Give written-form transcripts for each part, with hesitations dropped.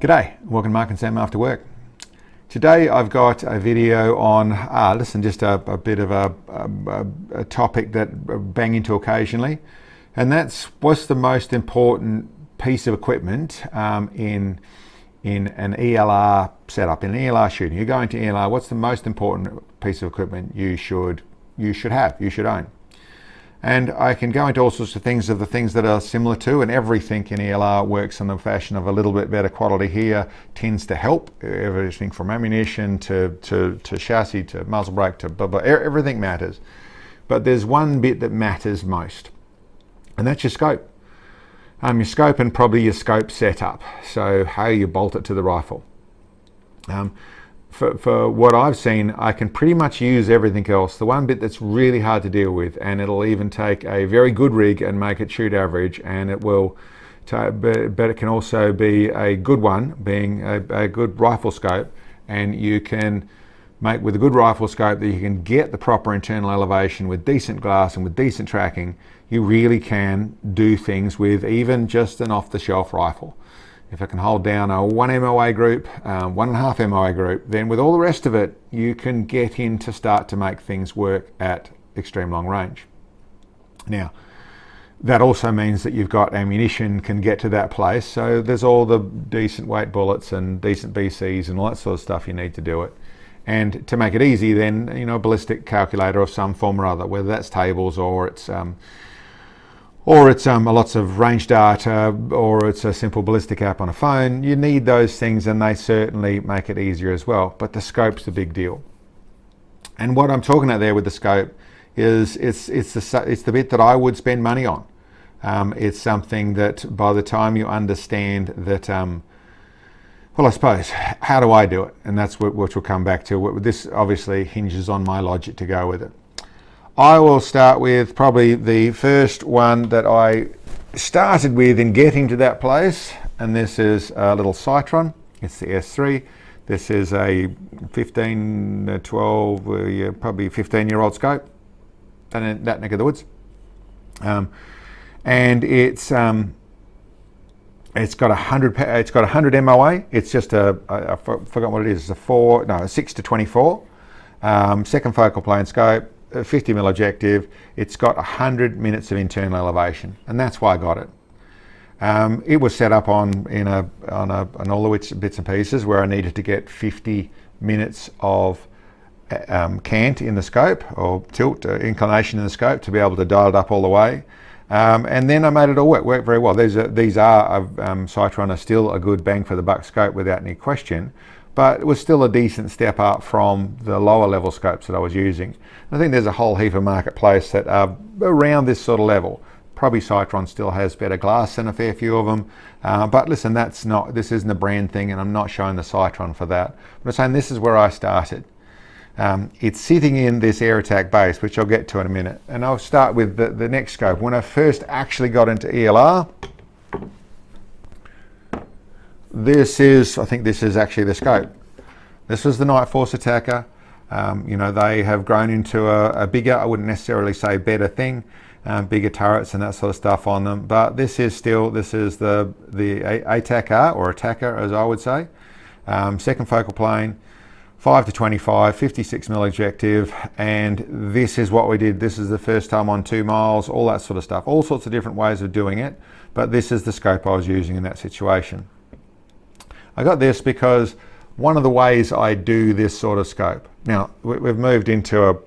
G'day, welcome to MarkandSam After Work. Today I've got a video on, just a bit of a topic that I bang into occasionally, and that's what's the most important piece of equipment in an ELR setup, in an ELR shooting. You're going to ELR, what's the most important piece of equipment you should own? And I can go into all sorts of things that are similar to, and everything in ELR works in the fashion of a little bit better quality here tends to help. Everything from ammunition to chassis to muzzle brake to blah, blah, everything matters. But there's one bit that matters most, and that's your scope. Your scope and probably your scope setup. So how you bolt it to the rifle. For what I've seen, I can pretty much use everything else. The one bit that's really hard to deal with, and it'll even take a very good rig and make it shoot average, and it will, but it can also be a good one, being a good rifle scope, and you can make with a good rifle scope that you can get the proper internal elevation with decent glass and with decent tracking. You really can do things with even just an off-the-shelf rifle. If it can hold down a 1 MOA group, 1.5 MOA group, then with all the rest of it, you can get in to start to make things work at extreme long range. Now, that also means that you've got ammunition can get to that place. So there's all the decent weight bullets and decent BCs and all that sort of stuff you need to do it. And to make it easy, then, a ballistic calculator of some form or other, whether that's tables or it's lots of range data, or it's a simple ballistic app on a phone. You need those things, and they certainly make it easier as well. But the scope's the big deal. And what I'm talking about there with the scope is it's the bit that I would spend money on. It's something that by the time you understand that, I suppose, how do I do it? And that's what we'll come back to. This obviously hinges on my logic to go with it. I will start with probably the first one that I started with in getting to that place, and this is a little Citron. It's the S3. This is a 15, 12, probably 15-year-old scope, in that neck of the woods. And it's got 100 MOA. It's just I forgot what it is. It's a 6 to 24 second focal plane scope. 50mm objective. It's got 100 minutes of internal elevation, and that's why I got it. It was set up on all the bits and pieces where I needed to get 50 minutes of cant in the scope, or tilt inclination in the scope, to be able to dial it up all the way. And then I made it all work very well. These are Citron are still a good bang for the buck scope without any question. But it was still a decent step up from the lower level scopes that I was using. I think there's a whole heap of marketplace that are around this sort of level. Probably Citron still has better glass than a fair few of them. But listen, this isn't a brand thing, and I'm not showing the Citron for that. But I'm saying this is where I started. It's sitting in this air attack base, which I'll get to in a minute. And I'll start with the next scope. When I first actually got into ELR, I think this is actually the scope. This was the Night Force Attacker. They have grown into a bigger, I wouldn't necessarily say better thing, bigger turrets and that sort of stuff on them. But this is the ATAC-R, or Attacker as I would say. Second focal plane, 5 to 25, 56mm objective, and this is what we did. This is the first time on 2 miles, all that sort of stuff. All sorts of different ways of doing it, but this is the scope I was using in that situation. I got this because one of the ways I do this sort of scope. Now, we've moved into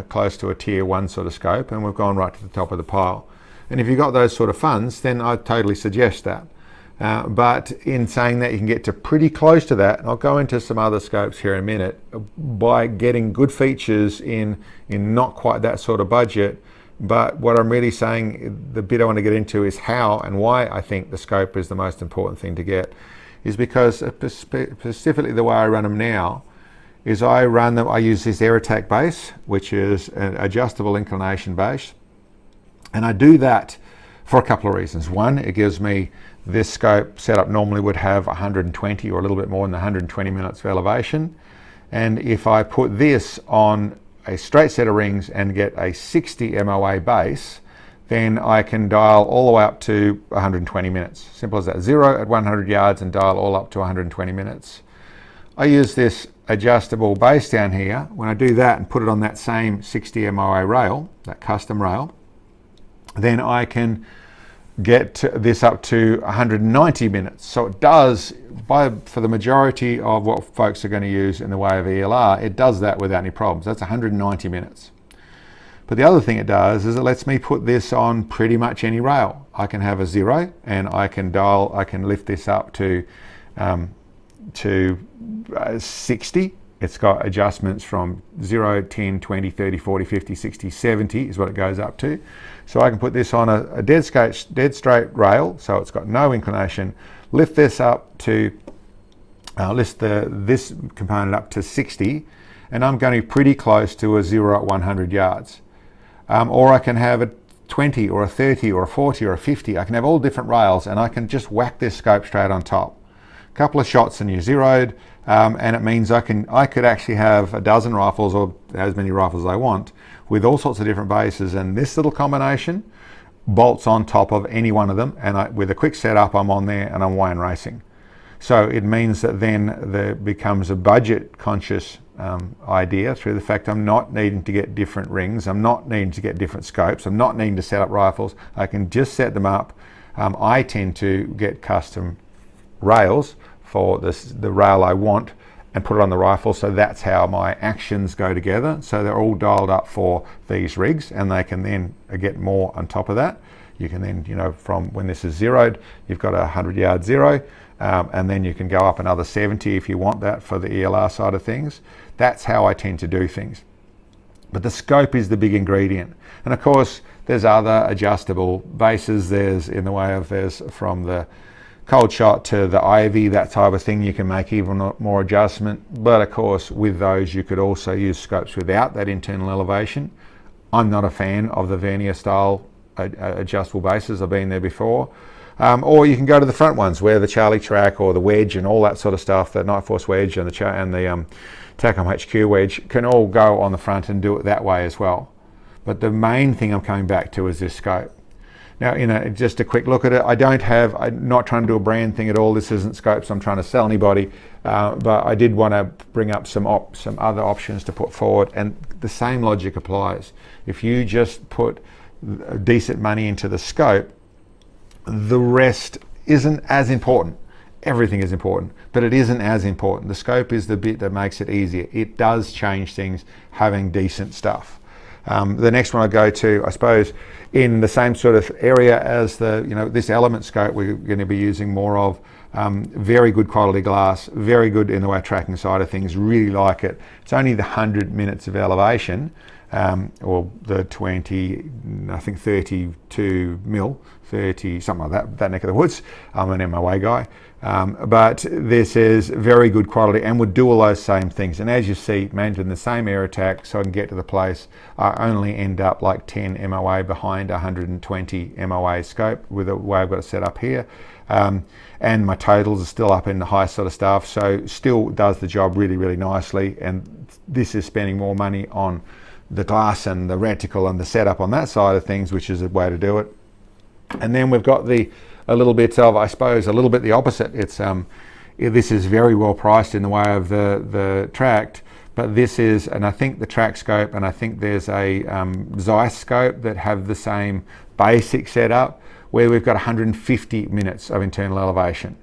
close to a tier 1 sort of scope, and we've gone right to the top of the pile. And if you've got those sort of funds, then I'd totally suggest that. But in saying that, you can get to pretty close to that, and I'll go into some other scopes here in a minute, by getting good features in not quite that sort of budget. But what I'm really saying, the bit I want to get into, is how and why I think the scope is the most important thing to get. Is because specifically the way I run them now is I use this air attack base, which is an adjustable inclination base. And I do that for a couple of reasons. One, it gives me this scope setup normally would have 120 or a little bit more than 120 minutes of elevation. And if I put this on a straight set of rings and get a 60 MOA base, then I can dial all the way up to 120 minutes. Simple as that. 0 at 100 yards and dial all up to 120 minutes. I use this adjustable base down here. When I do that and put it on that same 60 MOA rail, that custom rail, then I can get this up to 190 minutes. So it does, for the majority of what folks are going to use in the way of ELR, it does that without any problems. That's 190 minutes. But the other thing it does is it lets me put this on pretty much any rail. I can have a 0 and I can lift this up to 60. It's got adjustments from 0, 10, 20, 30, 40, 50, 60, 70 is what it goes up to. So I can put this on a dead straight rail, so it's got no inclination, lift this up to, this component up to 60, and I'm going to be pretty close to a 0 at 100 yards. Or I can have a 20 or a 30 or a 40 or a 50. I can have all different rails and I can just whack this scope straight on top. A couple of shots and you're zeroed, and it means I could actually have a dozen rifles or as many rifles as I want with all sorts of different bases, and this little combination bolts on top of any one of them, and with a quick setup I'm on there and I'm away and racing. So it means that then there becomes a budget conscious idea through the fact I'm not needing to get different rings, I'm not needing to get different scopes, I'm not needing to set up rifles. I can just set them up. I tend to get custom rails for the rail I want and put it on the rifle, so that's how my actions go together. So they're all dialed up for these rigs, and they can then get more on top of that. You can then, from when this is zeroed, you've got a 100 yard 0, and then you can go up another 70 if you want that for the ELR side of things. That's how I tend to do things. But the scope is the big ingredient. And of course, there's other adjustable bases. There's from the cold shot to the Ivy, that type of thing. You can make even more adjustment. But of course, with those, you could also use scopes without that internal elevation. I'm not a fan of the vernier style adjustable bases. I've been there before. Or you can go to the front ones where the Charlie track or the wedge and all that sort of stuff, the Night Force wedge and the TACOM HQ wedge can all go on the front and do it that way as well. But the main thing I'm coming back to is this scope. Now, just a quick look at it. I'm not trying to do a brand thing at all. This isn't scopes I'm trying to sell anybody, but I did want to bring up some other options to put forward, and the same logic applies. If you just put decent money into the scope, the rest isn't as important. Everything is important, but it isn't as important. The scope is the bit that makes it easier. It does change things having decent stuff. The next one I go to, I suppose, in the same sort of area as this element scope, we're going to be using more of very good quality glass, very good in the way of tracking side of things, really like it. It's only the 100 minutes of elevation, or the 32 mil, 30, something like that neck of the woods. I'm an MOA guy. But this is very good quality and would do all those same things. And as you see, managing the same air attack so I can get to the place, I only end up like 10 MOA behind 120 MOA scope with the way I've got it set up here. And my totals are still up in the high sort of stuff, so still does the job really, really nicely. And this is spending more money on the glass and the reticle and the setup on that side of things, which is a way to do it. And then we've got a little bit the opposite. It's this is very well priced in the way of the tracked, but this is, and I think the track scope, and I think there's a Zeiss scope that have the same basic setup where we've got 150 minutes of internal elevation.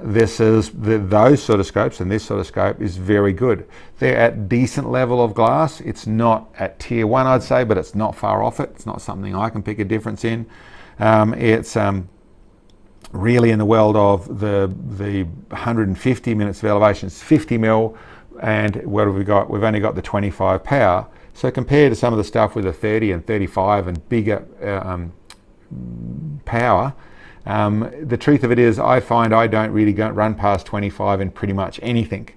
This is those sort of scopes, and this sort of scope is very good. They're at decent level of glass. It's not at tier 1, I'd say, but it's not far off it. It's not something I can pick a difference in. It's really in the world of the 150 minutes of elevation. It's 50 mil, and what have we got? We've only got the 25 power. So compared to some of the stuff with a 30 and 35 and bigger power, the truth of it is I find I don't really run past 25 in pretty much anything.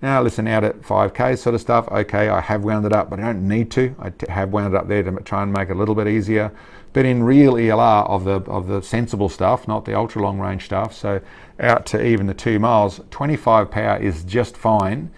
Now listen, out at 5K sort of stuff, okay, I have wound it up, but I don't need to. I have wound it up there to try and make it a little bit easier. But in real ELR of the sensible stuff, not the ultra long range stuff, so out to even the 2 miles, 25 power is just fine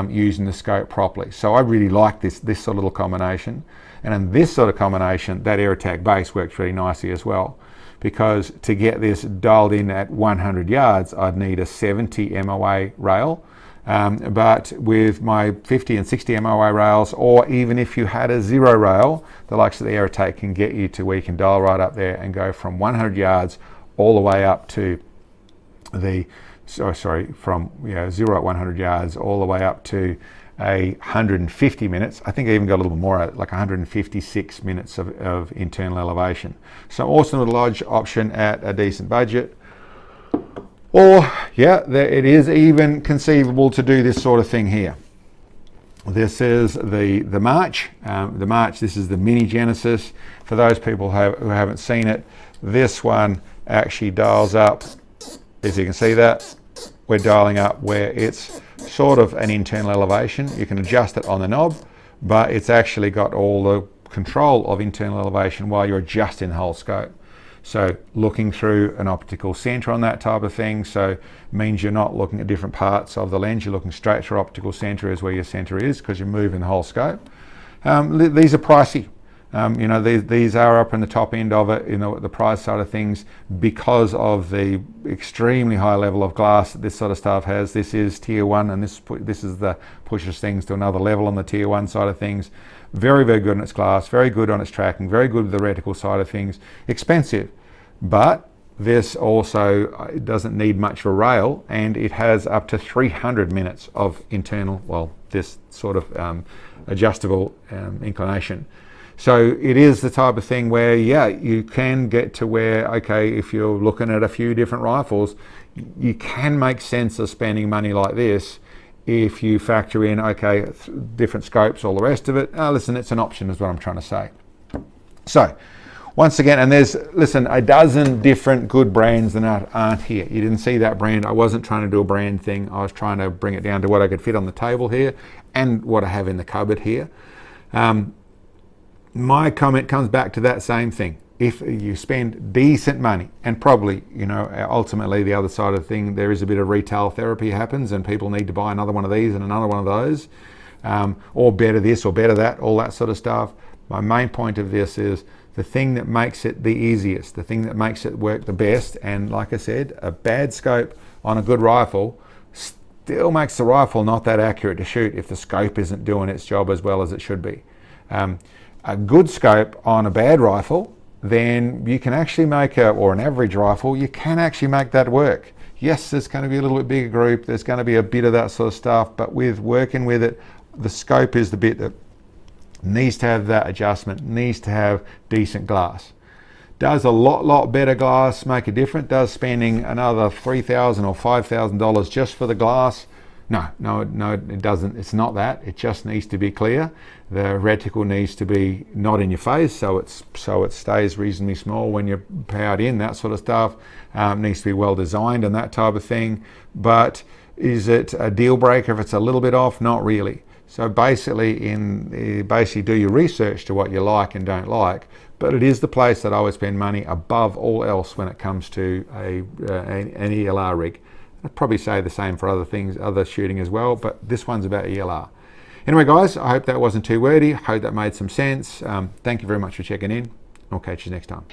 using the scope properly. So I really like this sort of little combination. And in this sort of combination, that air attack base works really nicely as well, because to get this dialed in at 100 yards, I'd need a 70 MOA rail. But with my 50 and 60 MOA rails, or even if you had a 0 rail, the likes of the air attack can get you to where you can dial right up there and go from 100 yards all the way up to the, from 0 at 100 yards all the way up to 150 minutes. I think I even got a little bit more, like 156 minutes of internal elevation. So awesome little lodge option at a decent budget. Or it is even conceivable to do this sort of thing here. This is the March. This is the Mini Genesis. For those people who haven't seen it, this one actually dials up. As you can see that, we're dialing up where it's sort of an internal elevation. You can adjust it on the knob, but it's actually got all the control of internal elevation while you're adjusting the whole scope. So looking through an optical center on that type of thing, so means you're not looking at different parts of the lens, you're looking straight through optical center is where your center is, because you're moving the whole scope. These are pricey. These are up in the top end of it, the price side of things, because of the extremely high level of glass that this sort of stuff has. This is tier 1, and this is the pushes things to another level on the tier 1 side of things. Very, very good on its glass, very good on its tracking, very good with the reticle side of things. Expensive, but this also doesn't need much of a rail, and it has up to 300 minutes of internal, this sort of adjustable inclination. So it is the type of thing where, you can get to where, okay, if you're looking at a few different rifles, you can make sense of spending money like this if you factor in, okay, different scopes, all the rest of it. Listen, it's an option is what I'm trying to say. So once again, and there's, a dozen different good brands that aren't here. You didn't see that brand. I wasn't trying to do a brand thing. I was trying to bring it down to what I could fit on the table here and what I have in the cupboard here. My comment comes back to that same thing. If you spend decent money, and probably, ultimately the other side of the thing, there is a bit of retail therapy happens and people need to buy another one of these and another one of those, or better this or better that, all that sort of stuff. My main point of this is the thing that makes it the easiest, the thing that makes it work the best, and like I said, a bad scope on a good rifle still makes the rifle not that accurate to shoot if the scope isn't doing its job as well as it should be. A good scope on a bad rifle, then you can actually make or an average rifle, you can actually make that work. Yes, there's going to be a little bit bigger group, there's going to be a bit of that sort of stuff, but with working with it, the scope is the bit that needs to have that adjustment, needs to have decent glass. Does a lot better glass make a difference? Does spending another $3,000 or $5,000 just for the glass? No, it doesn't. It's not that. It just needs to be clear. The reticle needs to be not in your face, so it stays reasonably small when you're powered in. That sort of stuff needs to be well designed and that type of thing. But is it a deal breaker if it's a little bit off? Not really. So basically, do your research to what you like and don't like. But it is the place that I would spend money above all else when it comes to an ELR rig. I'd probably say the same for other things, other shooting as well, but this one's about ELR. Anyway, guys, I hope that wasn't too wordy. I hope that made some sense. Thank you very much for checking in. I'll catch you next time.